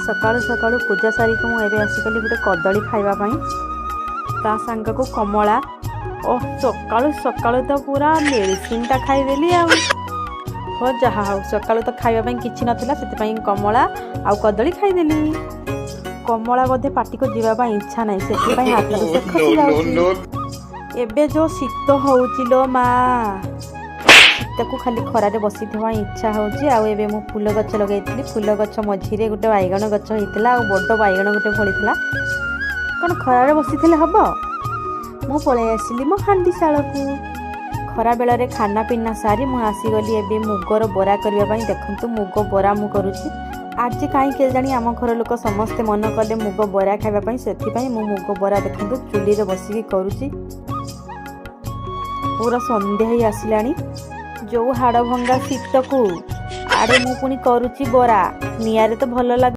सकाळु सकाळु पूजा सारी को मुझे आसिकली गोटे कदली खावाई ता सांग को कमला ओ सकाळु सकाळु तो पूरा मेडिसिनटा खाईदेली हो जहा हो सकाळु तो खावाई किसी नाला से कमला आउ कदली खाईदेली। कमला बोधे पार्टी को जीवाई इच्छा ना से हाथ से खसी जाऊँ। एबे जो शीत हो माँ शीत को खाली खरारे बसी इच्छा होबे मु फूल गछ लगे फूल गछ मझीरे गोटे बैगण गछ होता बड़ बैगण गोटे फली कौन खरारे बसी हम मु पलि आसली मो हांडीशाल को खरा बेल रे खाना पीना सारी मु आसीगली एबे मुगर बरा करने देखु मुग बरा मु करुच्ची आज कहीं के जानी आम घर लोक समस्ते मन कले मुग बरा खावाई से मु मुग बरा देखु चुली रे बसिकी करुच्ची। पूरा संध्या ही आसलानी जो हाड़ भंगा शीत को आड़े मु पुणी करुच्ची बरा निआरे तो भल लगे।